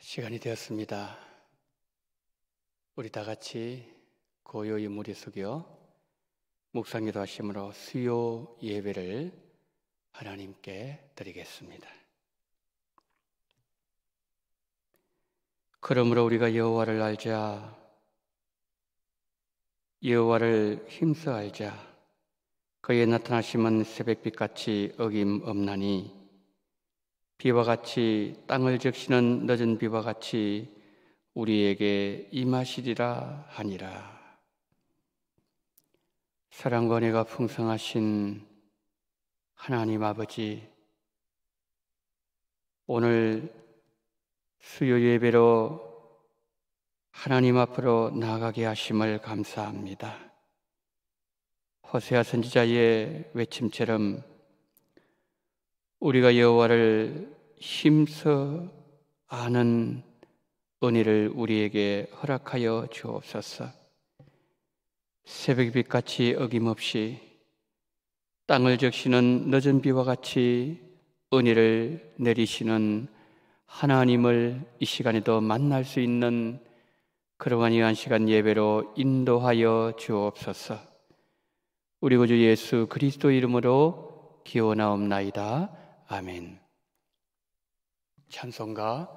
시간이 되었습니다. 우리 다 같이 고요히 무리 숙여 묵상기도 하심으로 수요 예배를 하나님께 드리겠습니다. 그러므로 우리가 여호와를 알자, 여호와를 힘써 알자. 그의 나타나심은 새벽빛같이 어김없나니 비와 같이 땅을 적시는 늦은 비와 같이 우리에게 임하시리라 하니라. 사랑과 은혜가 풍성하신 하나님 아버지, 오늘 수요 예배로 하나님 앞으로 나아가게 하심을 감사합니다. 호세아 선지자의 외침처럼 우리가 여호와를 힘써 아는 은혜를 우리에게 허락하여 주옵소서. 새벽빛같이 어김없이 땅을 적시는 늦은 비와 같이 은혜를 내리시는 하나님을 이 시간에도 만날 수 있는 그러한 귀한 시간 예배로 인도하여 주옵소서. 우리 구주 예수 그리스도 이름으로 기원하옵나이다. 아멘. 찬송가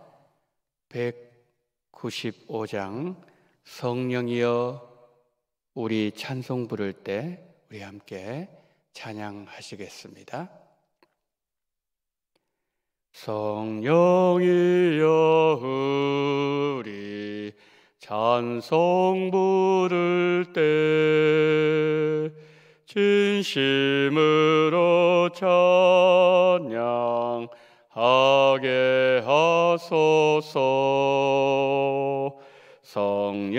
195장 성령이여 우리 찬송 부를 때 우리 함께 찬양하시겠습니다. 성령이여 우리 찬송 부를 때 진심으로 찬양하게 하소서. 성령이여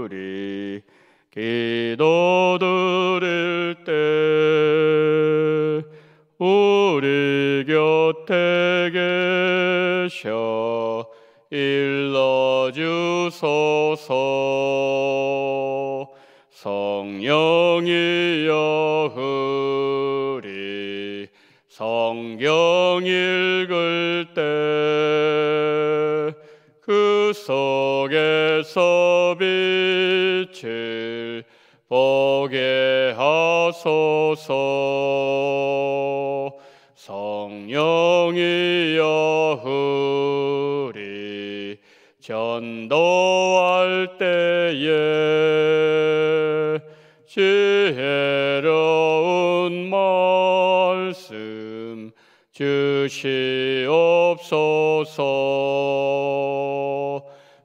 우리 기도 드릴 때 우리 곁에 계셔 일러주소서. 성령이여 우리 성경 읽을 때 그 속에서 빛을 보게 하소서. 성령이여 우리 전도할 때에 지혜로운 말씀 주시옵소서.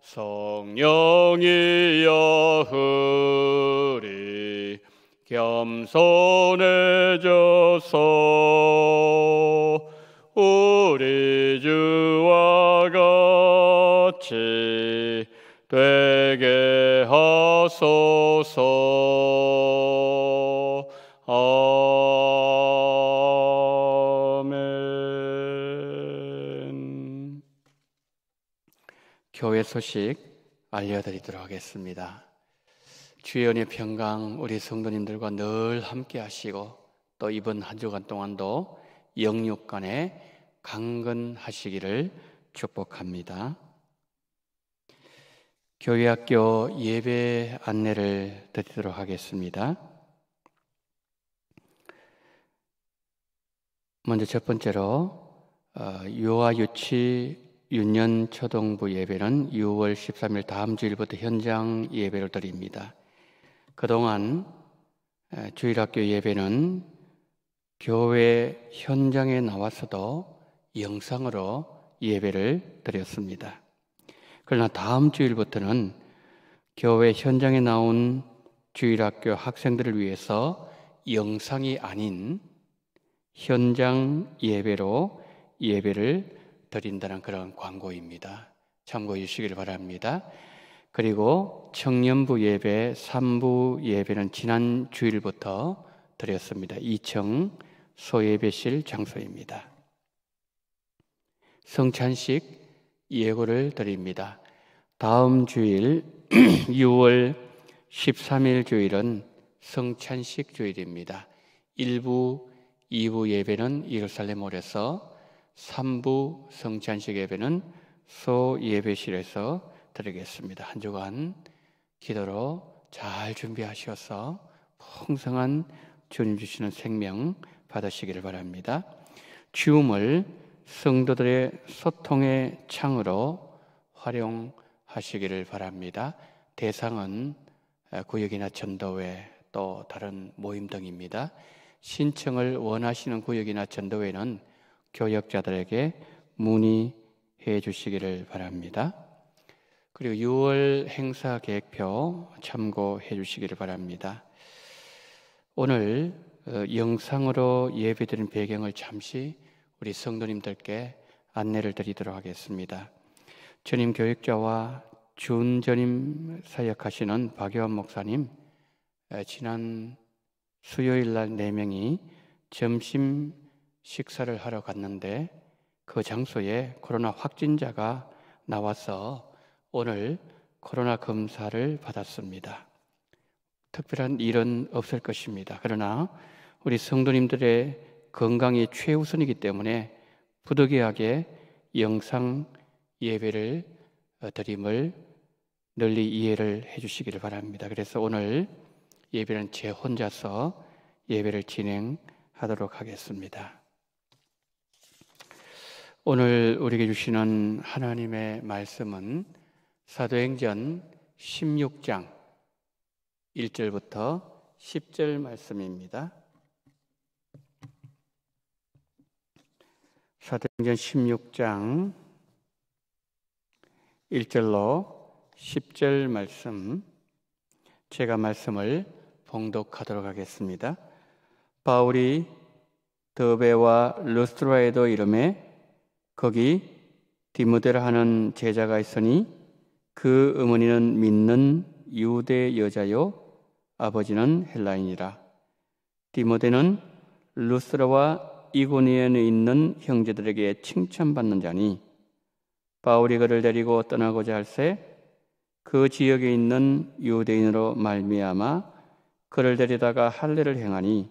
성령이여 우리 겸손해져서 우리 주와 같이 되게 하소서. 아멘. 교회 소식 알려드리도록 하겠습니다. 주의 은혜 평강 우리 성도님들과 늘 함께 하시고 또 이번 한 주간 동안도 영육간에 강건하시기를 축복합니다. 교회학교 예배 안내를 드리도록 하겠습니다. 먼저 첫 번째로 유아유치 유년 초등부 예배는 6월 13일 다음 주일부터 현장 예배를 드립니다. 그동안 주일학교 예배는 교회 현장에 나와서도 영상으로 예배를 드렸습니다. 그러나 다음 주일부터는 교회 현장에 나온 주일학교 학생들을 위해서 영상이 아닌 현장 예배로 예배를 드린다는 그런 광고입니다. 참고해 주시길 바랍니다. 그리고 청년부 예배, 3부 예배는 지난 주일부터 드렸습니다. 2층 소예배실 장소입니다. 성찬식 예고를 드립니다. 다음 주일 6월 13일 주일은 성찬식 주일입니다. 1부, 2부 예배는 예루살렘홀에서 3부 성찬식 예배는 소예배실에서 드리겠습니다. 한 주간 기도로 잘 준비하셔서 풍성한 주님 주시는 생명 받으시기를 바랍니다. 주음을 성도들의 소통의 창으로 활용하시기를 바랍니다. 대상은 구역이나 전도회 또 다른 모임 등입니다. 신청을 원하시는 구역이나 전도회는 교역자들에게 문의해 주시기를 바랍니다. 그리고 6월 행사 계획표 참고해 주시기를 바랍니다. 오늘 영상으로 예배드린 배경을 잠시 우리 성도님들께 안내를 드리도록 하겠습니다. 전임 교육자와 준전임 사역하시는 박여환 목사님, 지난 수요일 날 4명이 점심 식사를 하러 갔는데 그 장소에 코로나 확진자가 나와서 오늘 코로나 검사를 받았습니다. 특별한 일은 없을 것입니다. 그러나 우리 성도님들의 건강이 최우선이기 때문에 부득이하게 영상 예배를 드림을 널리 이해를 해 주시기를 바랍니다. 그래서 오늘 예배는 제 혼자서 예배를 진행하도록 하겠습니다. 오늘 우리에게 주시는 하나님의 말씀은 사도행전 16장 1절부터 10절 말씀입니다. 사도행전 16장 1절로 10절 말씀, 제가 말씀을 봉독하도록 하겠습니다. 바울이 더베와 르스트라에도 이르매 거기 디모데라 하는 제자가 있으니 그 어머니는 믿는 유대 여자요 아버지는 헬라인이라. 디모데는 루스라와 이고니온에 있는 형제들에게 칭찬받는 자니 바울이 그를 데리고 떠나고자 할새 그 지역에 있는 유대인으로 말미암아 그를 데리다가 할례를 행하니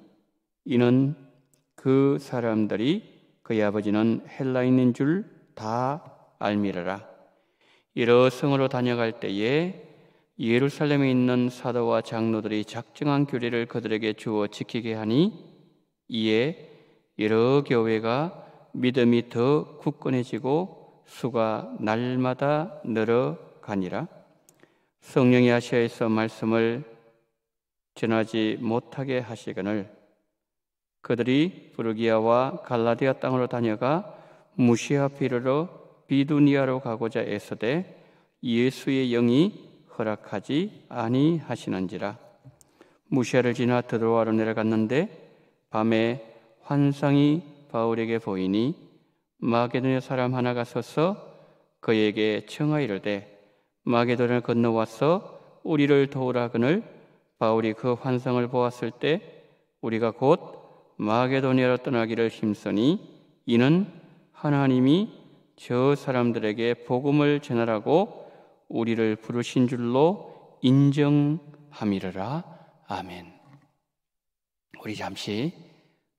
이는 그 사람들이 그의 아버지는 헬라인인 줄 다 알미르라. 여러 성으로 다녀갈 때에 예루살렘에 있는 사도와 장로들이 작정한 규례를 그들에게 주어 지키게 하니 이에 여러 교회가 믿음이 더 굳건해지고 수가 날마다 늘어가니라. 성령이 아시아에서 말씀을 전하지 못하게 하시거늘 그들이 부르기아와 갈라디아 땅으로 다녀가 무시아 비르러 비두니아로 가고자 애쓰되 예수의 영이 허락하지 아니하시는지라. 무시아를 지나 드로아로 내려갔는데 밤에 환상이 바울에게 보이니 마게도냐 사람 하나가 서서 그에게 청하이르되 마게도냐를 건너와서 우리를 도우라 하거늘 바울이 그 환상을 보았을 때 우리가 곧 마게도냐로 떠나기를 힘쓰니 이는 하나님이 저 사람들에게 복음을 전하라고 우리를 부르신 줄로 인정함이르라. 아멘. 우리 잠시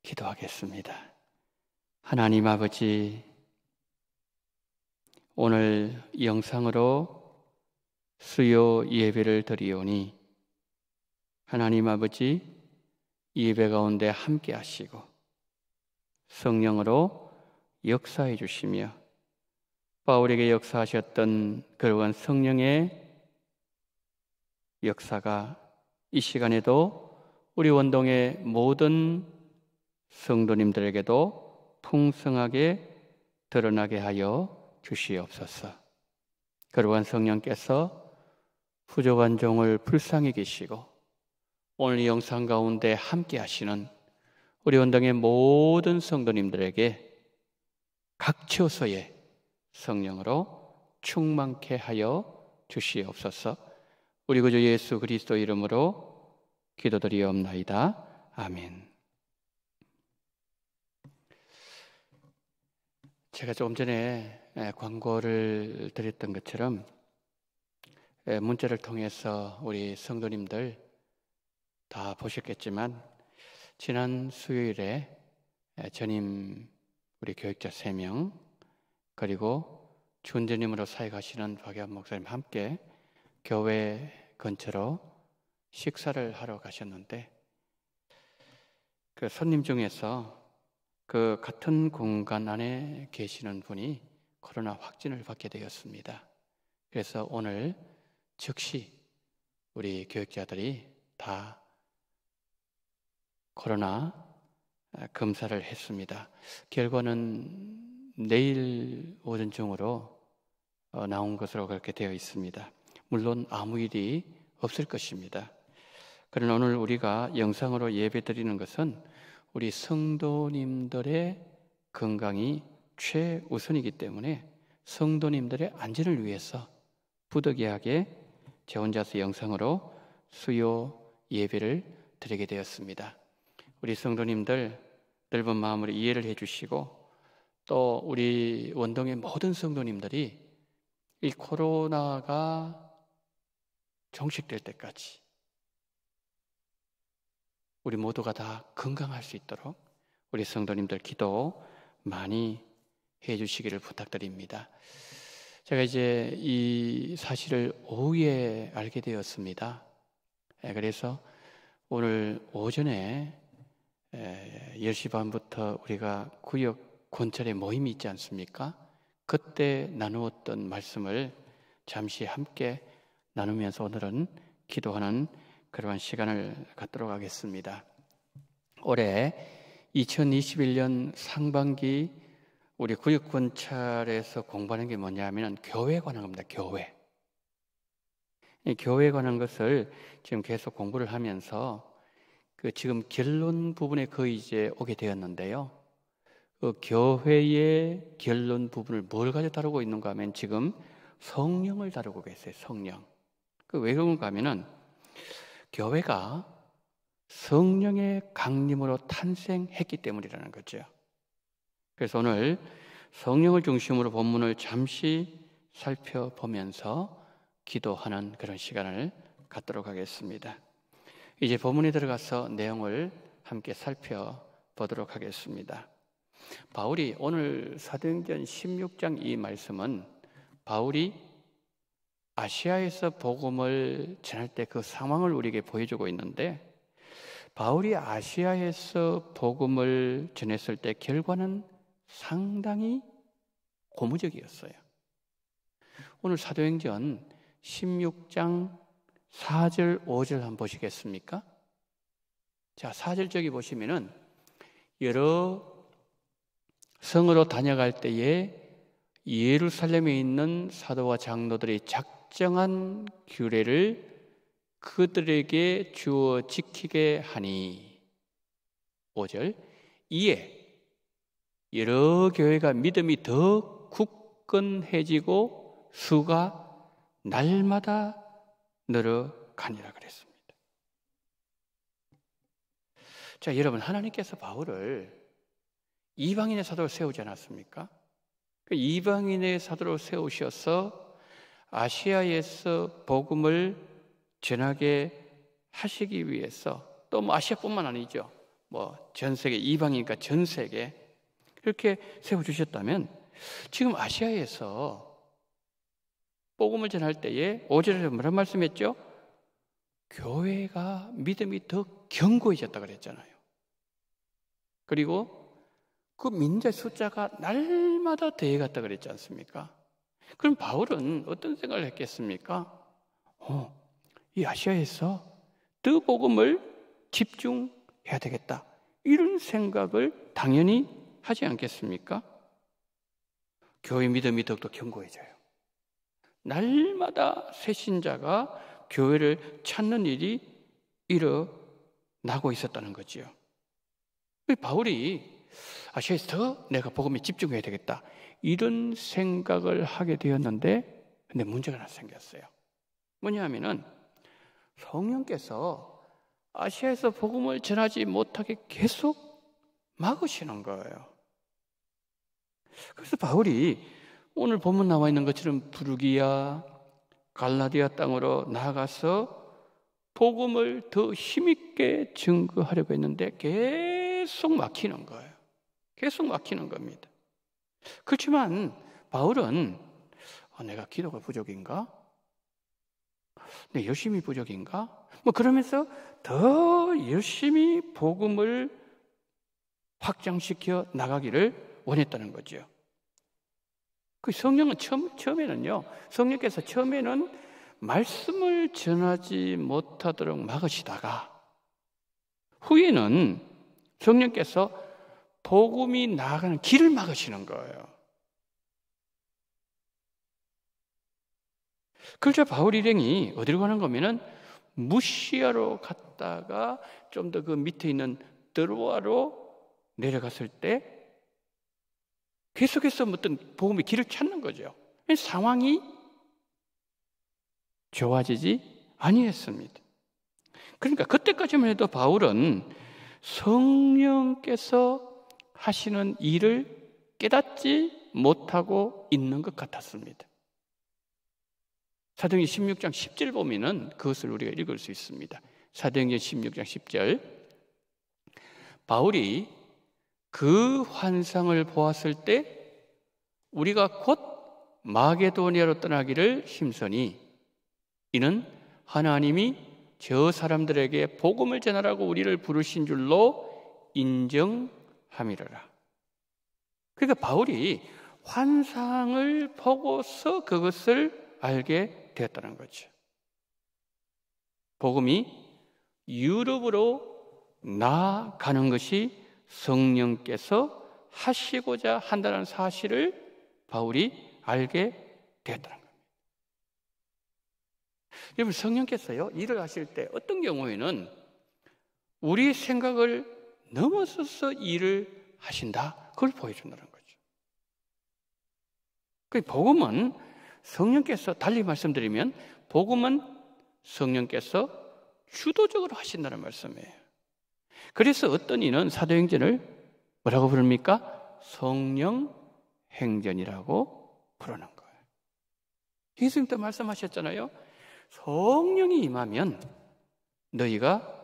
기도하겠습니다. 하나님 아버지, 오늘 영상으로 수요 예배를 드리오니 하나님 아버지 예배 가운데 함께 하시고 성령으로 역사해 주시며 바울에게 역사하셨던 그러한 성령의 역사가 이 시간에도 우리 원동의 모든 성도님들에게도 풍성하게 드러나게 하여 주시옵소서. 그러한 성령께서 부족한 종을 불쌍히 계시고 오늘 이 영상 가운데 함께 하시는 우리 원동의 모든 성도님들에게 각처서의 성령으로 충만케 하여 주시옵소서. 우리 구주 예수 그리스도 이름으로 기도드리옵나이다. 아멘. 제가 조금 전에 광고를 드렸던 것처럼 문자를 통해서 우리 성도님들 다 보셨겠지만 지난 수요일에 전임 우리 교육자 3명, 그리고 주원자님으로 사역하시는 박예환 목사님 함께 교회 근처로 식사를 하러 가셨는데, 그 손님 중에서 그 같은 공간 안에 계시는 분이 코로나 확진을 받게 되었습니다. 그래서 오늘 즉시 우리 교육자들이 다 코로나 검사를 했습니다. 결과는 내일 오전 중으로 나온 것으로 그렇게 되어 있습니다. 물론 아무 일이 없을 것입니다. 그러나 오늘 우리가 영상으로 예배 드리는 것은 우리 성도님들의 건강이 최우선이기 때문에 성도님들의 안전을 위해서 부득이하게 제 혼자서 영상으로 수요 예배를 드리게 되었습니다. 우리 성도님들 넓은 마음으로 이해를 해주시고, 또 우리 원동의 모든 성도님들이 이 코로나가 종식될 때까지 우리 모두가 다 건강할 수 있도록 우리 성도님들 기도 많이 해주시기를 부탁드립니다. 제가 이제 이 사실을 오후에 알게 되었습니다. 그래서 오늘 오전에 10시 반부터 우리가 구역 근처에 모임이 있지 않습니까? 그때 나누었던 말씀을 잠시 함께 나누면서 오늘은 기도하는 그러한 시간을 갖도록 하겠습니다. 올해 2021년 상반기 우리 구역 권찰에서 공부하는 게 뭐냐면 교회에 관한 겁니다. 교회. 이 교회에 관한 것을 지금 계속 공부를 하면서 그 지금 결론 부분에 거의 이제 오게 되었는데요. 그 교회의 결론 부분을 뭘 가지고 다루고 있는가 하면 지금 성령을 다루고 계세요. 성령. 그 왜 그런가 하면은 교회가 성령의 강림으로 탄생했기 때문이라는 거죠. 그래서 오늘 성령을 중심으로 본문을 잠시 살펴보면서 기도하는 그런 시간을 갖도록 하겠습니다. 이제 본문에 들어가서 내용을 함께 살펴보도록 하겠습니다. 바울이 오늘 사도행전 16장 이 말씀은 바울이 아시아에서 복음을 전할 때 그 상황을 우리에게 보여주고 있는데, 바울이 아시아에서 복음을 전했을 때 결과는 상당히 고무적이었어요. 오늘 사도행전 16장 4절 5절 한번 보시겠습니까? 자, 4절 저기 보시면은 여러 성으로 다녀갈 때에 예루살렘에 있는 사도와 장로들이 작정한 규례를 그들에게 주어 지키게 하니, 5절, 이에 여러 교회가 믿음이 더 굳건해지고 수가 날마다 늘어가니라 그랬습니다. 자, 여러분, 하나님께서 바울을 이방인의 사도로 세우지 않았습니까? 그 이방인의 사도로 세우셔서 아시아에서 복음을 전하게 하시기 위해서, 또 뭐 아시아뿐만 아니죠. 뭐 전 세계, 이방이니까 전 세계 그렇게 세워주셨다면, 지금 아시아에서 복음을 전할 때에 5절에 뭐란 말씀했죠? 교회가 믿음이 더 견고해졌다 그랬잖아요. 그리고 그 민자의 숫자가 날마다 더해갔다 그랬지 않습니까? 그럼 바울은 어떤 생각을 했겠습니까? 이 아시아에서 더 복음을 집중해야 되겠다, 이런 생각을 당연히 하지 않겠습니까? 교회 믿음이 더욱더 견고해져요. 날마다 새 신자가 교회를 찾는 일이 일어나고 있었다는 거지요. 바울이 아시아에서 더 내가 복음에 집중해야 되겠다, 이런 생각을 하게 되었는데, 근데 문제가 하나 생겼어요. 뭐냐 하면은 성령께서 아시아에서 복음을 전하지 못하게 계속 막으시는 거예요. 그래서 바울이 오늘 본문 나와 있는 것처럼 부르기아, 갈라디아 땅으로 나아가서 복음을 더 힘있게 증거하려고 했는데 계속 막히는 거예요. 계속 막히는 겁니다. 그렇지만 바울은 내가 기도가 부족인가? 내 열심히 부족인가? 그러면서 더 열심히 복음을 확장시켜 나가기를 원했다는 거죠. 그 성령은 처음에는요, 성령께서 처음에는 말씀을 전하지 못하도록 막으시다가 후에는 성령께서 복음이 나아가는 길을 막으시는 거예요. 그러자 바울 일행이 어디로 가는 거면은 무시아로 갔다가 좀 더 그 밑에 있는 드로아로 내려갔을 때 계속해서 어떤 복음의 길을 찾는 거죠. 상황이 좋아지지 아니했습니다. 그러니까 그때까지만 해도 바울은 성령께서 하시는 일을 깨닫지 못하고 있는 것 같았습니다. 사도행전 16장 10절 보면은 그것을 우리가 읽을 수 있습니다. 사도행전 16장 10절. 바울이 그 환상을 보았을 때 우리가 곧 마게도니아로 떠나기를 힘쓰니 이는 하나님이 저 사람들에게 복음을 전하라고 우리를 부르신 줄로 인정함이로라. 그러니까 바울이 환상을 보고서 그것을 알게 되었다는 거죠. 복음이 유럽으로 나아가는 것이 성령께서 하시고자 한다는 사실을 바울이 알게 되었다는 겁니다. 여러분, 성령께서요, 일을 하실 때 어떤 경우에는 우리의 생각을 넘어서서 일을 하신다. 그걸 보여준다는 거죠. 그 복음은 성령께서, 달리 말씀드리면 복음은 성령께서 주도적으로 하신다는 말씀이에요. 그래서 어떤 이는 사도행전을 뭐라고 부릅니까? 성령 행전이라고 부르는 거예요. 예수님도 말씀하셨잖아요. 성령이 임하면 너희가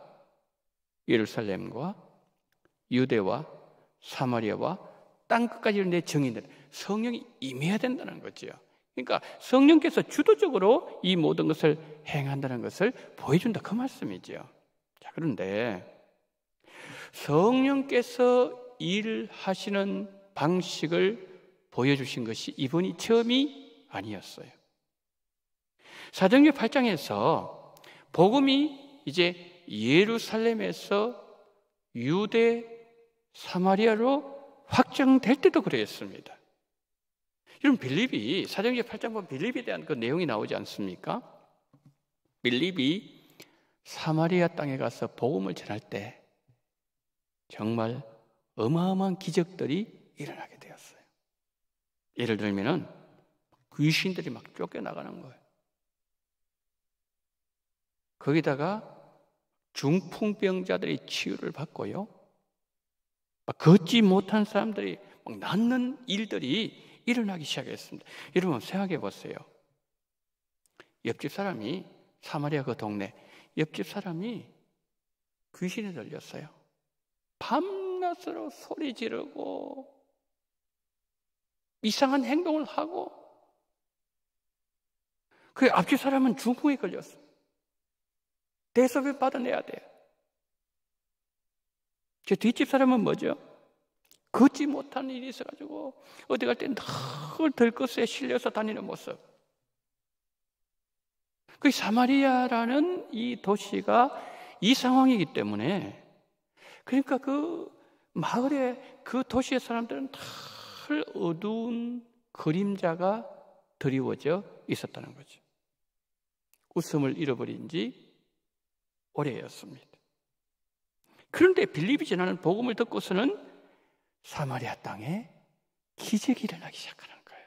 예루살렘과 유대와 사마리아와 땅끝까지 내 증인들, 성령이 임해야 된다는 거죠. 그러니까 성령께서 주도적으로 이 모든 것을 행한다는 것을 보여준다, 그 말씀이죠. 자, 그런데 성령께서 일하시는 방식을 보여주신 것이 이번이 처음이 아니었어요. 사도행전 8장에서 복음이 이제 예루살렘에서 유대, 사마리아로 확장될 때도 그랬습니다. 여러분, 빌립이, 사도행전 8장 보면 빌립에 대한 그 내용이 나오지 않습니까? 빌립이 사마리아 땅에 가서 복음을 전할 때 정말 어마어마한 기적들이 일어나게 되었어요. 예를 들면은 귀신들이 막 쫓겨나가는 거예요. 거기다가 중풍병자들이 치유를 받고요, 막 걷지 못한 사람들이 막 낫는 일들이 일어나기 시작했습니다. 여러분, 생각해 보세요. 옆집 사람이, 사마리아 그 동네 옆집 사람이 귀신에 들렸어요. 밤낮으로 소리 지르고 이상한 행동을 하고, 그 앞집 사람은 중풍에 걸렸어요. 대접을 받아내야 돼요. 제 뒷집 사람은 뭐죠? 걷지 못하는 일이 있어가지고 어디 갈 때 늘 들것에 실려서 다니는 모습. 그 사마리아라는 이 도시가 이 상황이기 때문에, 그러니까 그 마을에, 그 도시의 사람들은 늘 어두운 그림자가 드리워져 있었다는 거죠. 웃음을 잃어버린 지 오래였습니다. 그런데 빌립이 전하는 복음을 듣고서는 사마리아 땅에 기적이 일어나기 시작하는 거예요.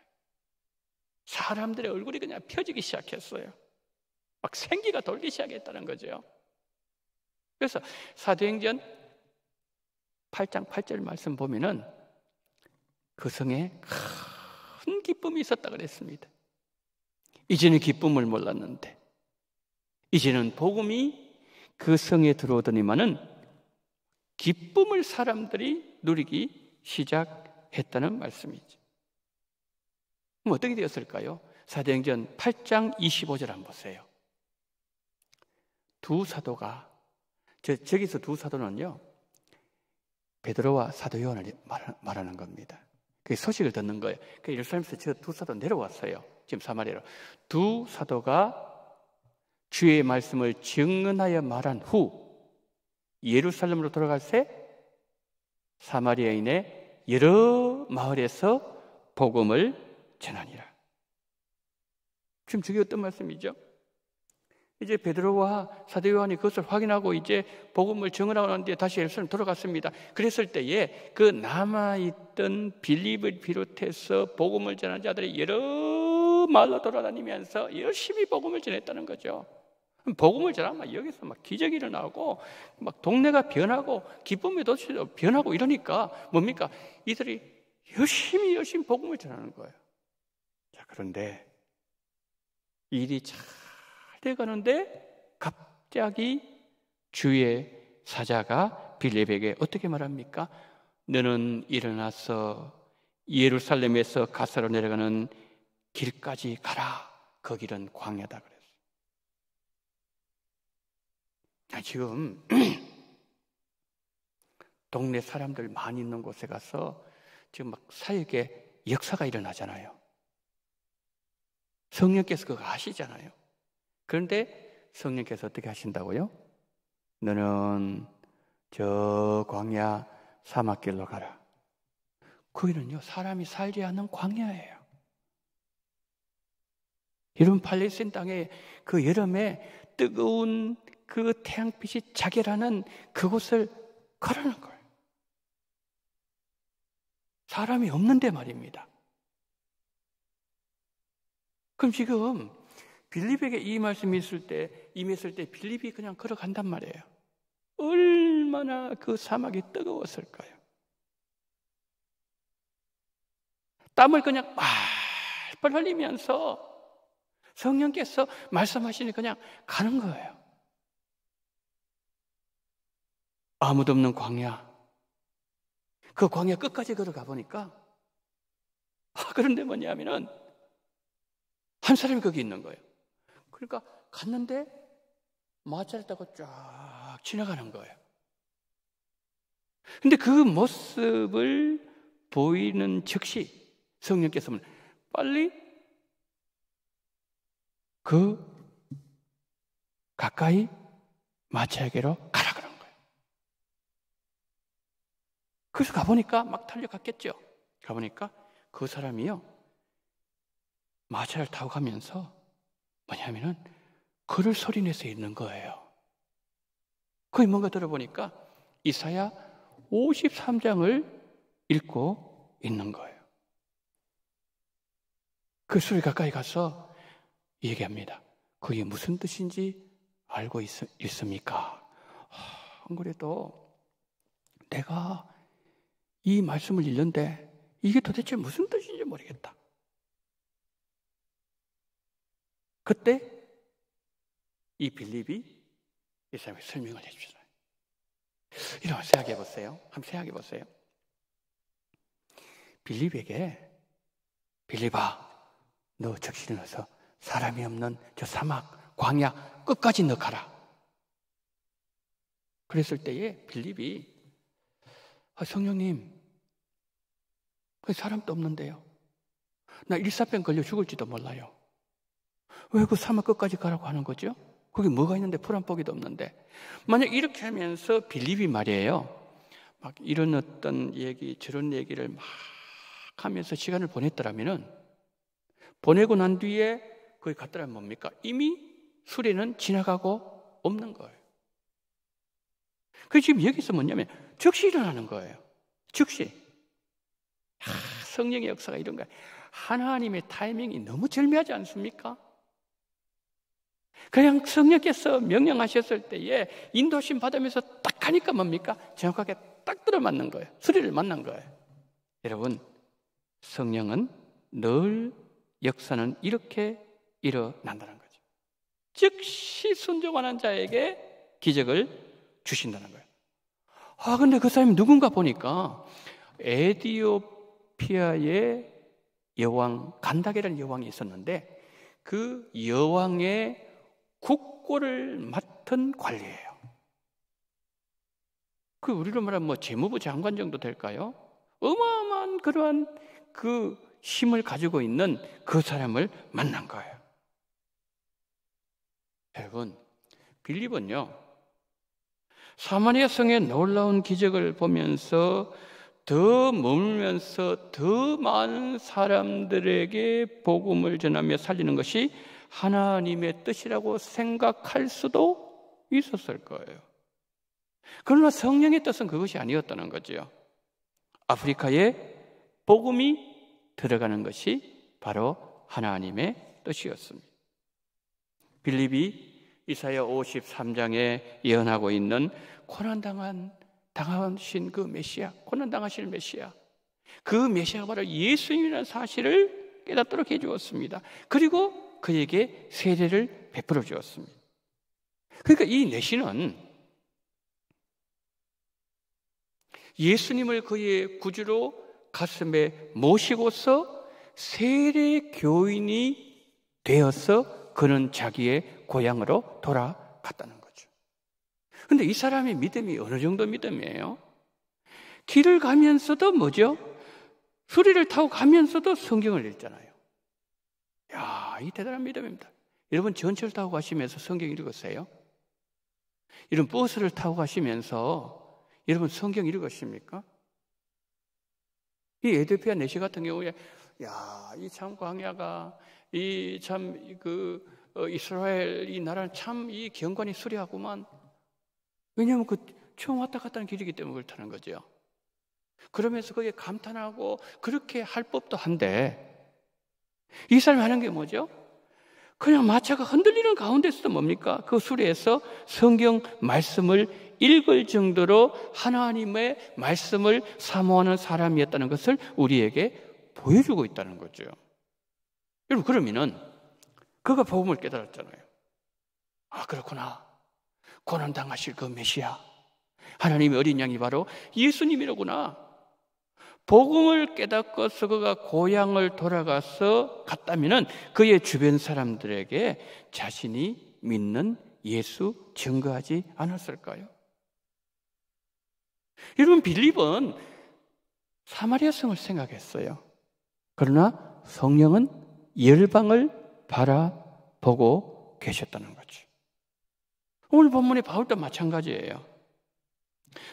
사람들의 얼굴이 그냥 펴지기 시작했어요. 막 생기가 돌기 시작했다는 거죠. 그래서 사도행전 8장 8절 말씀 보면은 그 성에 큰 기쁨이 있었다 그랬습니다. 이제는 기쁨을 몰랐는데 이제는 복음이 그 성에 들어오더니만은 기쁨을 사람들이 누리기 시작했다는 말씀이죠. 그럼 어떻게 되었을까요? 사도행전 8장 25절 한번 보세요. 두 사도가, 저기서 두 사도는요, 베드로와 사도 요한을 말하는 겁니다. 그 소식을 듣는 거예요. 그 예루살렘에서 저 두 사도 내려왔어요. 지금 사마리아로. 두 사도가 주의 말씀을 증언하여 말한 후 예루살렘으로 돌아갈 새 사마리아인의 여러 마을에서 복음을 전하니라. 지금 저게 어떤 말씀이죠? 이제 베드로와 사도 요한이 그것을 확인하고 이제 복음을 증언하고 난 뒤에 다시 예루살렘 돌아갔습니다. 그랬을 때에 그 남아있던 빌립을 비롯해서 복음을 전하는 자들이 여러 마을로 돌아다니면서 열심히 복음을 전했다는 거죠. 복음을 전하면 여기서 막 기적이 일어나고 막 동네가 변하고 기쁨의 도시도 변하고 이러니까 뭡니까? 이들이 열심히 복음을 전하는 거예요. 자, 그런데 일이 잘 돼가는데 갑자기 주의 사자가 빌립에게 어떻게 말합니까? 너는 일어나서 예루살렘에서 가사로 내려가는 길까지 가라. 그 길은 광야다 그랬어요. 지금 동네 사람들 많이 있는 곳에 가서 지금 막 사역에 역사가 일어나잖아요. 성령께서 그거 아시잖아요. 그런데 성령께서 어떻게 하신다고요? 너는 저 광야 사막길로 가라. 거기는요, 사람이 살지 않는 광야예요. 여러분, 팔레스타인 땅에 그 여름에 뜨거운 그 태양빛이 자결하는 그곳을 가라는 거예요. 사람이 없는데 말입니다. 그럼 지금 빌립에게 이 말씀이 임했을 때 빌립이 그냥 걸어간단 말이에요. 얼마나 그 사막이 뜨거웠을까요? 땀을 그냥 빨빨 흘리면서 성령께서 말씀하시니 그냥 가는 거예요. 아무도 없는 광야. 그 광야 끝까지 걸어가 보니까 그런데 뭐냐면은 한 사람이 거기 있는 거예요. 그러니까 갔는데 마차를 타고 쫙 지나가는 거예요. 근데 그 모습을 보이는 즉시 성령께서는 빨리 그 가까이 마차에게로 가라 그런 거예요. 그래서 가보니까 막 달려갔겠죠. 가보니까 그 사람이요, 마차를 타고 가면서 뭐냐면은 글을 소리내서 읽는 거예요. 거기 뭔가 들어보니까 이사야 53장을 읽고 있는 거예요. 그 소리 가까이 가서 얘기합니다. 그게 무슨 뜻인지 알고 있습니까? 안 그래도 내가 이 말씀을 읽는데 이게 도대체 무슨 뜻인지 모르겠다. 그때 이 빌립이 이 사람에게 설명을 해주잖아요. 이런 생각해 보세요. 한번 생각해 보세요. 빌립에게 빌립아, 너 적시를 넣어서 사람이 없는 저 사막, 광야 끝까지 너 가라. 그랬을 때에 빌립이 성령님, 그 사람도 없는데요. 나 일사병 걸려 죽을지도 몰라요. 왜 그 사막 끝까지 가라고 하는 거죠? 거기 뭐가 있는데 풀 한 포기도 없는데. 만약 이렇게 하면서 빌립이 말이에요, 막 이런 어떤 얘기 저런 얘기를 막 하면서 시간을 보냈더라면은, 보내고 난 뒤에 거기 갔더라면 뭡니까? 이미 수레는 지나가고 없는 거예요. 그 지금 여기서 뭐냐면 즉시 일어나는 거예요. 즉시. 성령의 역사가 이런 거예요. 하나님의 타이밍이 너무 절묘하지 않습니까? 그냥 성령께서 명령하셨을 때에 인도심 받으면서 딱 하니까 뭡니까? 정확하게 딱 들어맞는 거예요. 수리를 만난 거예요. 여러분, 성령은 늘 역사는 이렇게 일어난다는 거죠. 즉시 순종하는 자에게 기적을 주신다는 거예요. 근데 그 사람이 누군가 보니까 에디오피아의 여왕 간다게라는 여왕이 있었는데 그 여왕의 국고를 맡은 관리예요. 그 우리로 말하면 재무부 장관 정도 될까요? 어마어마한 그러한 그 힘을 가지고 있는 그 사람을 만난 거예요. 여러분, 빌립은요, 사마리아 성의 놀라운 기적을 보면서 더 머물면서 더 많은 사람들에게 복음을 전하며 살리는 것이 하나님의 뜻이라고 생각할 수도 있었을 거예요. 그러나 성령의 뜻은 그것이 아니었다는 거죠. 아프리카에 복음이 들어가는 것이 바로 하나님의 뜻이었습니다. 빌립이 이사야 53장에 예언하고 있는 고난당하신 그 메시아, 고난당하실 메시아, 그 메시아가 바로 예수님이라는 사실을 깨닫도록 해주었습니다. 그리고 그에게 세례를 베풀어 주었습니다. 그러니까 이 내시는 예수님을 그의 구주로 가슴에 모시고서 세례 교인이 되어서 그는 자기의 고향으로 돌아갔다는 거죠. 그런데 이 사람의 믿음이 어느 정도 믿음이에요? 길을 가면서도 뭐죠? 수리를 타고 가면서도 성경을 읽잖아요. 야, 이 대단한 믿음입니다. 여러분 전철 타고 가시면서 성경 읽으세요? 이런 버스를 타고 가시면서 여러분 성경 읽으십니까? 이 에디오피아 내시 같은 경우에 야, 이 참 광야가 이 참 이스라엘 이 나라는 참 이 경관이 수려하구만. 왜냐하면 그 처음 왔다 갔다 하는 길이기 때문에 그렇다는 거죠. 그러면서 거기에 감탄하고 그렇게 할 법도 한데 이 사람이 하는 게 뭐죠? 그냥 마차가 흔들리는 가운데서도 뭡니까? 그 수레에서 성경 말씀을 읽을 정도로 하나님의 말씀을 사모하는 사람이었다는 것을 우리에게 보여주고 있다는 거죠. 여러분, 그러면은 그가 복음을 깨달았잖아요. 아, 그렇구나. 고난당하실 그 메시아, 하나님의 어린 양이 바로 예수님이로구나. 복음을 깨닫고서 그가 고향을 돌아가서 갔다면은 그의 주변 사람들에게 자신이 믿는 예수 증거하지 않았을까요? 여러분, 빌립은 사마리아 성을 생각했어요. 그러나 성령은 열방을 바라보고 계셨다는 거죠. 오늘 본문의 바울도 마찬가지예요.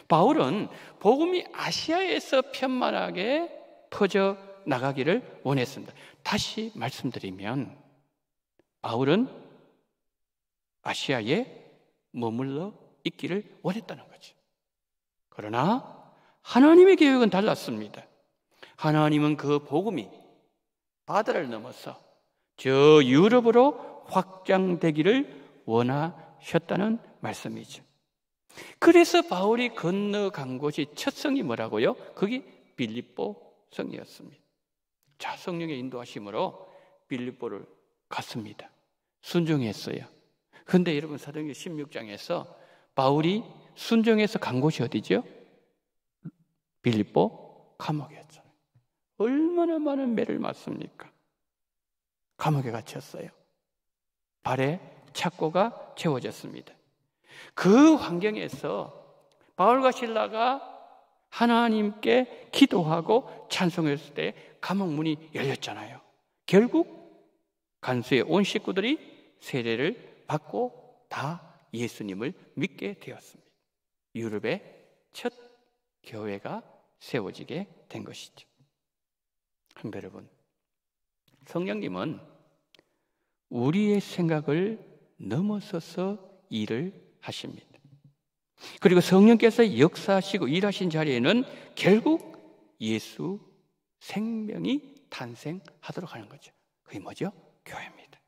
바울은 복음이 아시아에서 편만하게 퍼져 나가기를 원했습니다. 다시 말씀드리면 바울은 아시아에 머물러 있기를 원했다는 거죠. 그러나 하나님의 계획은 달랐습니다. 하나님은 그 복음이 바다를 넘어서 저 유럽으로 확장되기를 원하셨다는 말씀이죠. 그래서 바울이 건너간 곳이 첫 성이 뭐라고요? 그게 빌립보 성이었습니다. 자, 성령의 인도하심으로 빌립보를 갔습니다. 순종했어요. 그런데 여러분 사도행전 16장에서 바울이 순종해서 간 곳이 어디죠? 빌립보 감옥이었잖아요. 얼마나 많은 매를 맞습니까? 감옥에 갇혔어요. 발에 착고가 채워졌습니다. 그 환경에서 바울과 실라가 하나님께 기도하고 찬송했을 때 감옥 문이 열렸잖아요. 결국 간수의 온 식구들이 세례를 받고 다 예수님을 믿게 되었습니다. 유럽의 첫 교회가 세워지게 된 것이죠. 성도 여러분, 성령님은 우리의 생각을 넘어서서 일을 하십니다. 그리고 성령께서 역사하시고 일하신 자리에는 결국 예수 생명이 탄생하도록 하는 거죠. 그게 뭐죠? 교회입니다.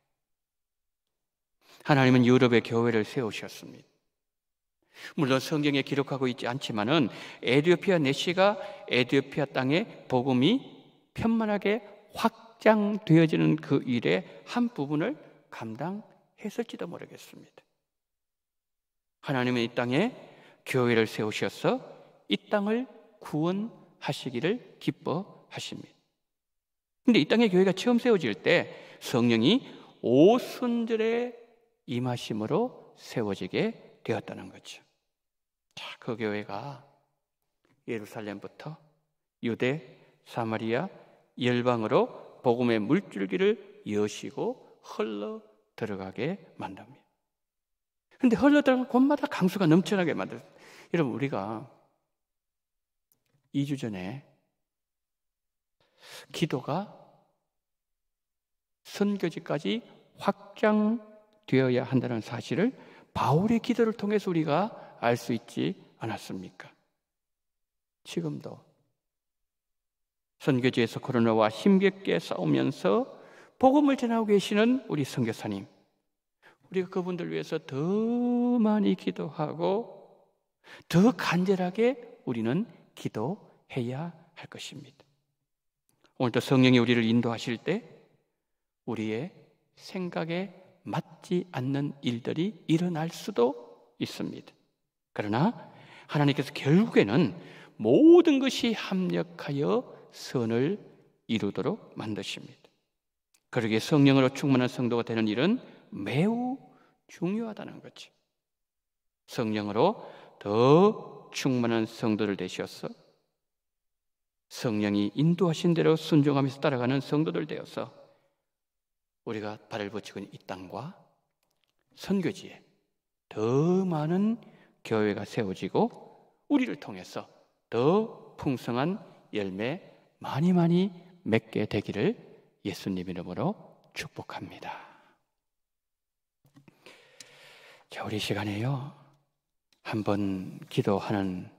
하나님은 유럽의 교회를 세우셨습니다. 물론 성경에 기록하고 있지 않지만은 에디오피아 내시가 에디오피아 땅에 복음이 편만하게 확장되어지는 그 일의 한 부분을 감당했을지도 모르겠습니다. 하나님은 이 땅에 교회를 세우셔서 이 땅을 구원 하시기를 기뻐하십니다. 근데 이 땅에 교회가 처음 세워질 때 성령이 오순절에 임하심으로 세워지게 되었다는 거죠. 자, 그 교회가 예루살렘부터 유대, 사마리아, 열방으로 복음의 물줄기를 여시고 흘러 들어가게 만듭니다. 근데 흘러 들어가는 곳마다 강수가 넘쳐나게 만들어요. 여러분, 우리가 2주 전에 기도가 선교지까지 확장되어야 한다는 사실을 바울의 기도를 통해서 우리가 알 수 있지 않았습니까? 지금도 선교지에서 코로나와 힘겹게 싸우면서 복음을 전하고 계시는 우리 선교사님, 우리가 그분들 위해서 더 많이 기도하고 더 간절하게 우리는 기도해야 할 것입니다. 오늘도 성령이 우리를 인도하실 때 우리의 생각에 맞지 않는 일들이 일어날 수도 있습니다. 그러나 하나님께서 결국에는 모든 것이 합력하여 선을 이루도록 만드십니다. 그러기에 성령으로 충만한 성도가 되는 일은 매우 중요하다는 거죠. 성령으로 더 충만한 성도들 되셔서 성령이 인도하신 대로 순종하면서 따라가는 성도들 되어서 우리가 발을 붙이고 있는 이 땅과 선교지에 더 많은 교회가 세워지고 우리를 통해서 더 풍성한 열매 많이 맺게 되기를 예수님 이름으로 축복합니다. 자, 우리 시간에요, 한번 기도하는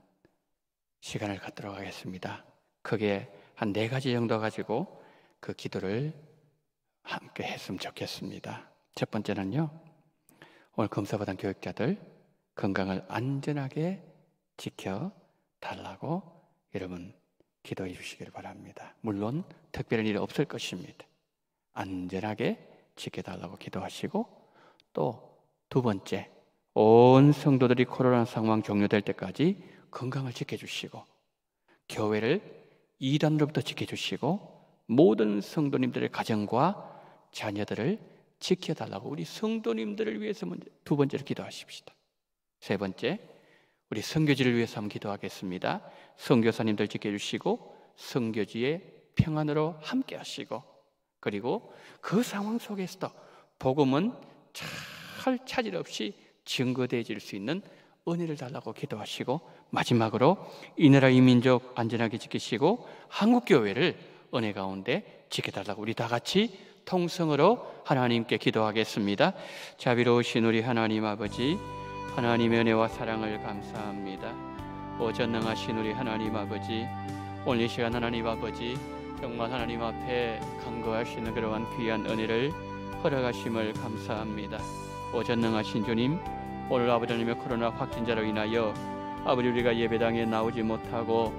시간을 갖도록 하겠습니다. 크게 한 4가지 정도 가지고 그 기도를 함께 했으면 좋겠습니다. 첫 번째는요, 오늘 검사받은 교육자들 건강을 안전하게 지켜달라고 여러분 기도해 주시기를 바랍니다. 물론 특별한 일이 없을 것입니다. 안전하게 지켜달라고 기도하시고, 또 2번째, 온 성도들이 코로나 상황 종료될 때까지 건강을 지켜주시고 교회를 이단으로부터 지켜주시고 모든 성도님들의 가정과 자녀들을 지켜달라고 우리 성도님들을 위해서 먼저 2번째로 기도하십시다. 3번째, 우리 선교지를 위해서 한번 기도하겠습니다. 선교사님들 지켜주시고 선교지의 평안으로 함께 하시고, 그리고 그 상황 속에서도 복음은 잘 차질 없이 증거되어질 수 있는 은혜를 달라고 기도하시고, 마지막으로 이 나라 이 민족 안전하게 지키시고 한국교회를 은혜 가운데 지켜달라고 우리 다 같이 통성으로 하나님께 기도하겠습니다. 자비로우신 우리 하나님 아버지, 하나님의 은혜와 사랑을 감사합니다. 전능하신 우리 하나님 아버지, 오늘 이 시간 하나님 아버지 정말 하나님 앞에 간구할 수 있는 그러한 귀한 은혜를 허락하심을 감사합니다. 전능하신 주님, 오늘 아버지 하나님의 코로나 확진자로 인하여 아버지 우리가 예배당에 나오지 못하고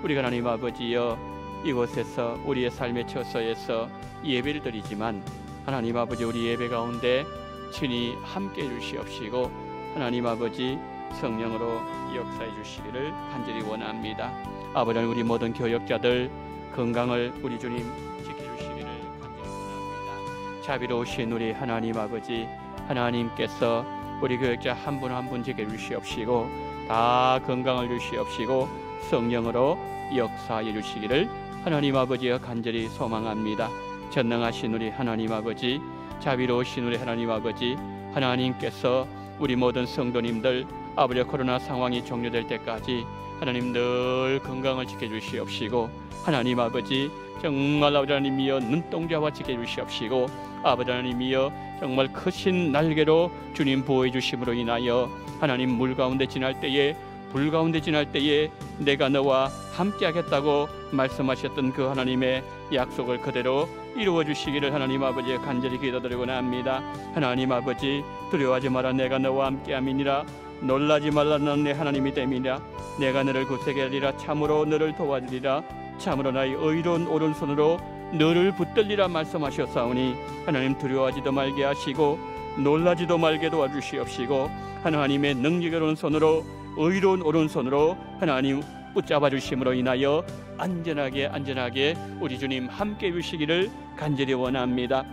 우리가 하나님 아버지여 이곳에서 우리의 삶의 처소에서 예배를 드리지만 하나님 아버지 우리 예배 가운데 친히 함께 해주시옵시고 하나님 아버지 성령으로 역사해 주시기를 간절히 원합니다. 아버지 우리 모든 교역자들 건강을 우리 주님 지켜주시기를 간절히 원합니다. 자비로우신 우리 하나님 아버지, 하나님께서 우리 교역자 한 분 한 분 지켜주시옵시고 다 건강을 주시옵시고 성령으로 역사해 주시기를 하나님 아버지여 간절히 소망합니다. 전능하신 우리 하나님 아버지, 자비로우신 우리 하나님 아버지, 하나님께서 우리 모든 성도님들 아버지 코로나 상황이 종료될 때까지 하나님 늘 건강을 지켜주시옵시고 하나님 아버지 정말 아버지 하나님이여 눈동자와 지켜주시옵시고 아버지 하나님이여 정말 크신 날개로 주님 보호해 주심으로 인하여 하나님 물 가운데 지날 때에 불 가운데 지날 때에 내가 너와 함께 하겠다고 말씀하셨던 그 하나님의 약속을 그대로 이루어 주시기를 하나님 아버지에 간절히 기도드리고자 합니다. 하나님 아버지 두려워하지 마라, 내가 너와 함께 함이니라. 놀라지 말라, 넌 내 하나님이 됨이라. 내가 너를 굳세게 하리라. 참으로 너를 도와주리라. 참으로 나의 의로운 오른손으로 너를 붙들리라 말씀하셨사오니 하나님 두려워하지도 말게 하시고 놀라지도 말게 도와주시옵시고 하나님의 능력스러운 손으로 의로운 오른손으로 하나님 붙잡아 주심으로 인하여 안전하게 우리 주님 함께 해주시기를 간절히 원합니다.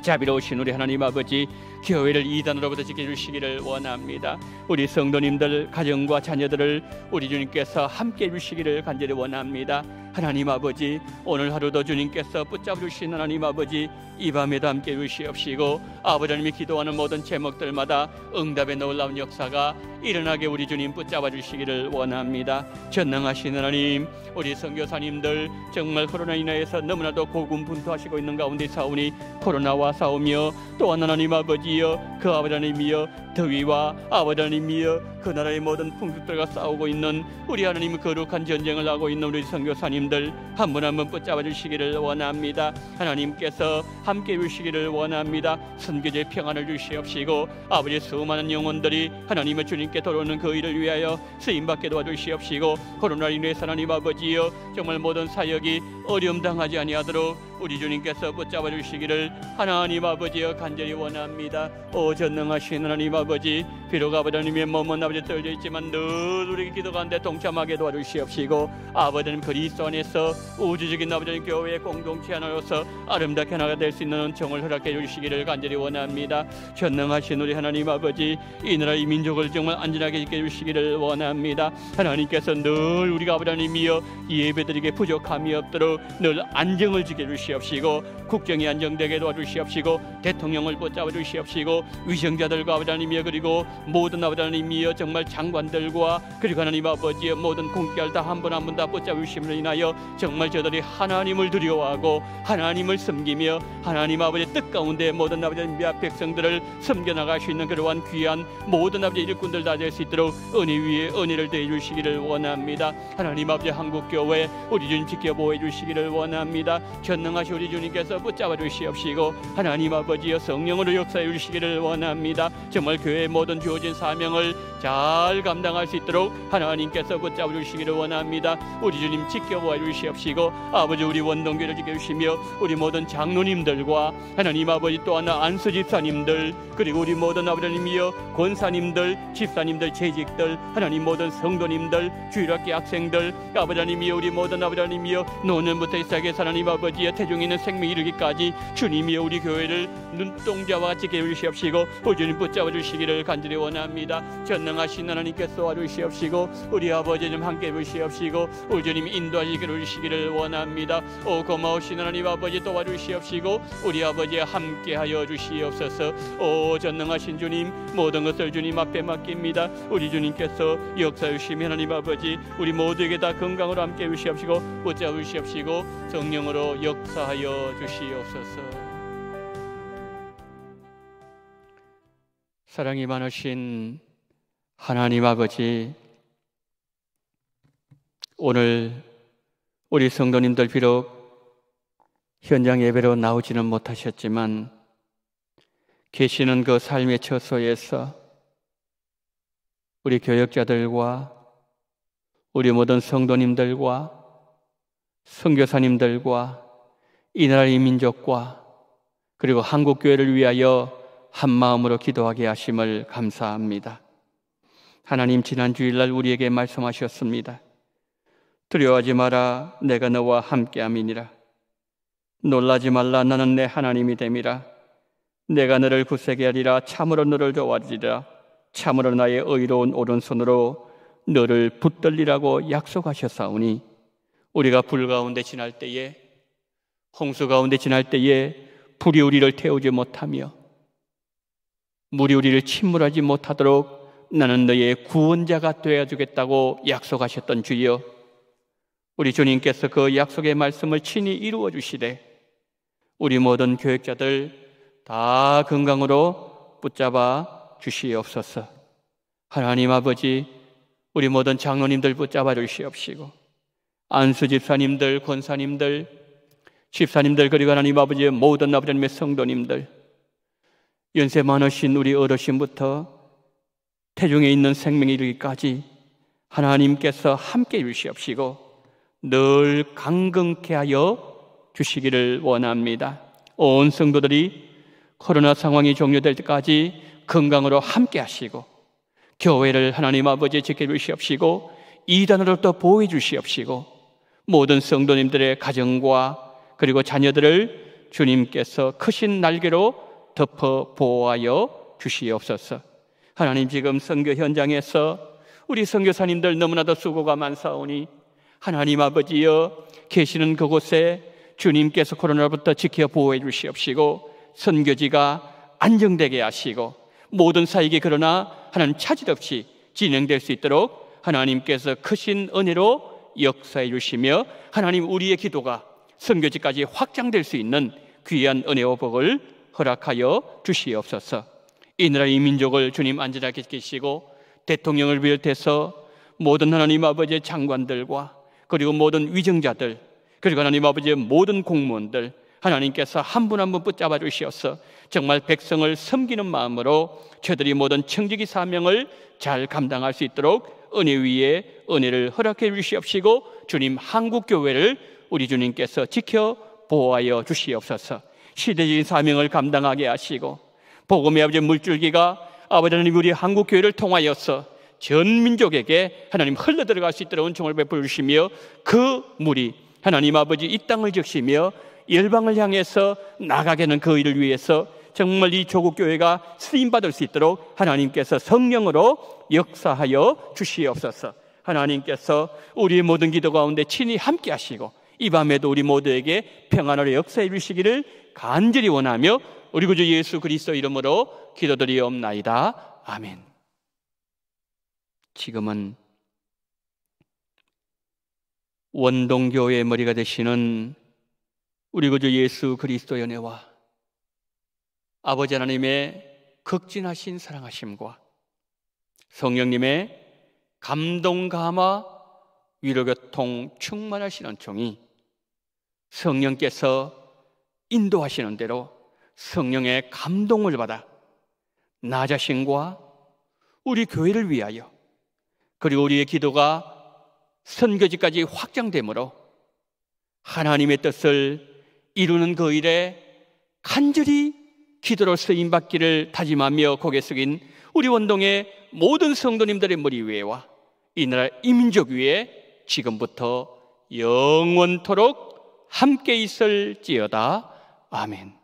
자비로우신 우리 하나님 아버지, 교회를 이단으로부터 지켜주시기를 원합니다. 우리 성도님들, 가정과 자녀들을 우리 주님께서 함께 해주시기를 간절히 원합니다. 하나님 아버지, 오늘 하루도 주님께서 붙잡아 주신 하나님 아버지, 이 밤에도 함께 해주시옵시고 아버지 하나님이 기도하는 모든 제목들마다 응답의 놀라운 역사가 일어나게 우리 주님 붙잡아 주시기를 원합니다. 전능하신 하나님, 우리 선교사님들 정말 코로나 인하여서 너무나도 고군분투하시고 있는 가운데 사오니 코로나와 싸우며, 또한 하나님 아버지여, 그 아버지 하나님이여 더위와 아버지 하나님이여 그 나라의 모든 풍습들과 싸우고 있는 우리 하나님 거룩한 전쟁을 하고 있는 우리 선교사님들 한 분 한 분 붙잡아 주시기를 원합니다. 하나님께서 함께 해주시기를 원합니다. 선교제 평안을 주시옵시고 아버지 수많은 영혼들이 하나님의 주님께 돌아오는 그 일을 위하여 쓰임받게 도와주시옵시고, 코로나로 인해서 하나님 아버지여 정말 모든 사역이 어려움 당하지 아니하도록 우리 주님께서 붙잡아 주시기를 하나님 아버지여 간절히 원합니다. 오 전능하신 하나님 아버지, 비록 아버지 하나님의 몸은 아버지 떨어져 있지만 늘 우리 기도 가운데 동참하게 도와주시옵시고, 아버지 하나님 그리스도 안에서 우주적인 아버지 하나님 교회의 공동체 하나로서 아름답게 하나가 될 수 있는 은총을 허락해 주시기를 간절히 원합니다. 전능하신 우리 하나님 아버지, 이 나라 이 민족을 정말 안전하게 지켜주시기를 원합니다. 하나님께서 늘 우리가 아버지 하나님이여 예배드리게 부족함이 없도록 늘 안정을 지켜주시옵시고, 국정이 안정되게 도와주시옵시고, 대통령을 붙잡아 주시옵시고, 위정자들과 아버지 하나님이여 그리고 모든 아버지 하나님이여 정말 장관들과 그리고 하나님 아버지의 모든 공기할 다 한 분 한 분 다 붙잡아 주심으로 인하여 정말 저들이 하나님을 두려워하고 하나님을 섬기며 하나님 아버지 뜻 가운데 모든 아버지 하나님의 백성들을 섬겨나갈 수 있는 그러한 귀한 모든 아버지 일꾼들 다 될 수 있도록 은혜 위에 은혜를 더해 주시기를 원합니다. 하나님 아버지 한국교회 우리 주님 지켜보해 주시기를 원합니다. 전능하신 우리 주님께서 붙잡아 주시옵시고 하나님 아버지여 성령으로 역사해 주시기를 원합니다. 정말 교회의 모든 주어진 사명을 잘 감당할 수 있도록 하나님께서 붙잡아 주시기를 원합니다. 우리 주님 지켜보아 주시옵시고 아버지 우리 원동교를 지켜주시며 우리 모든 장로님들과 하나님 아버지 또 하나 안수 집사님들 그리고 우리 모든 아버지 하나님이여 권사님들 집사님들 재직들 하나님 모든 성도님들 주일학교 학생들 아버지 하나님이여 우리 모든 아버지 하나님이여 노년부터 시작해서 하나님 아버지의 태중에 있는 생명 이르기까지 주님이여 우리 교회를 눈동자와 같이 깨우시옵시고 우리 주님 붙잡아 주시기를 간절히 원합니다. 전능하신 하나님께서 도와주시옵시고 우리 아버지 좀 함께 해주시옵시고 우리 주님 인도하시기를 주시기를 원합니다. 오 고마우신 하나님 아버지 도와주시옵시고 우리 아버지 함께하여 주시옵소서. 오 전능하신 주님 모든 것을 주님 앞에 맡깁니다. 우리 주님께서 역사해 주시면 하나님 아버지 우리 모두에게 다 건강으로 함께 해주시옵시고 붙잡아 주시옵시고 성령으로 역사하여 주시옵소서. 사랑이 많으신 하나님 아버지, 오늘 우리 성도님들 비록 현장 예배로 나오지는 못하셨지만 계시는 그 삶의 처소에서 우리 교역자들과 우리 모든 성도님들과 선교사님들과 이 나라 이 민족과 그리고 한국교회를 위하여 한 마음으로 기도하게 하심을 감사합니다. 하나님 지난 주일날 우리에게 말씀하셨습니다. 두려워하지 마라 내가 너와 함께함이니라. 놀라지 말라 나는 내 하나님이 됨이라. 내가 너를 굳세게 하리라. 참으로 너를 도와주리라. 참으로 나의 의로운 오른손으로 너를 붙들리라고 약속하셨사오니 우리가 불 가운데 지날 때에 홍수 가운데 지날 때에 불이 우리를 태우지 못하며 물이 우리를 침몰하지 못하도록 나는 너의 구원자가 되어주겠다고 약속하셨던 주여, 우리 주님께서 그 약속의 말씀을 친히 이루어 주시되 우리 모든 교역자들 다 건강으로 붙잡아 주시옵소서. 하나님 아버지 우리 모든 장로님들 붙잡아 주시옵시고 안수 집사님들 권사님들 집사님들 그리고 하나님 아버지의 모든 아버지의 성도님들 연세 많으신 우리 어르신부터 태중에 있는 생명에 이르기까지 하나님께서 함께 주시옵시고 늘 강건케 하여 주시기를 원합니다. 온 성도들이 코로나 상황이 종료될 때까지 건강으로 함께 하시고 교회를 하나님 아버지 지켜주시옵시고 이단으로부터 보호해 주시옵시고 모든 성도님들의 가정과 그리고 자녀들을 주님께서 크신 날개로 덮어 보호하여 주시옵소서. 하나님, 지금 선교 현장에서 우리 선교사님들 너무나도 수고가 많사오니 하나님 아버지여, 계시는 그곳에 주님께서 코로나로부터 지켜 보호해 주시옵시고 선교지가 안정되게 하시고 모든 사역이 그러나 하나님 차질 없이 진행될 수 있도록 하나님께서 크신 은혜로 역사해 주시며 하나님, 우리의 기도가 선교지까지 확장될 수 있는 귀한 은혜와 복을 허락하여 주시옵소서. 이 나라 이 민족을 주님 안전하게 지키시고 대통령을 비롯해서 모든 하나님 아버지의 장관들과 그리고 모든 위정자들 그리고 하나님 아버지의 모든 공무원들 하나님께서 한 분 한 분 붙잡아 주시어서 정말 백성을 섬기는 마음으로 저들이 모든 청지기 사명을 잘 감당할 수 있도록 은혜 위에 은혜를 허락해 주시옵시고 주님, 한국교회를 우리 주님께서 지켜 보호하여 주시옵소서. 시대적인 사명을 감당하게 하시고 복음의 아버지 물줄기가 아버지 하나님 우리 한국교회를 통하여서 전 민족에게 하나님 흘러들어갈 수 있도록 은총을 베풀어 주시며 그 물이 하나님 아버지 이 땅을 적시며 열방을 향해서 나가게 하는 그 일을 위해서 정말 이 조국교회가 쓰임받을 수 있도록 하나님께서 성령으로 역사하여 주시옵소서. 하나님께서 우리의 모든 기도 가운데 친히 함께 하시고 이 밤에도 우리 모두에게 평안으로 역사해 주시기를 간절히 원하며 우리 구주 예수 그리스도 이름으로 기도드리옵나이다. 아멘. 지금은 원동교회의 머리가 되시는 우리 구주 예수 그리스도의 은혜와 아버지 하나님의 극진하신 사랑하심과 성령님의 감동 감화 위로교통 충만하신 은총이 성령께서 인도하시는 대로 성령의 감동을 받아 나 자신과 우리 교회를 위하여 그리고 우리의 기도가 선교지까지 확장되므로 하나님의 뜻을 이루는 그 일에 간절히 기도로 쓰임받기를 다짐하며 고개 숙인 우리 원동의 모든 성도님들의 머리 위에와 이 나라 이 민족 위에 지금부터 영원토록 함께 있을지어다. 아멘.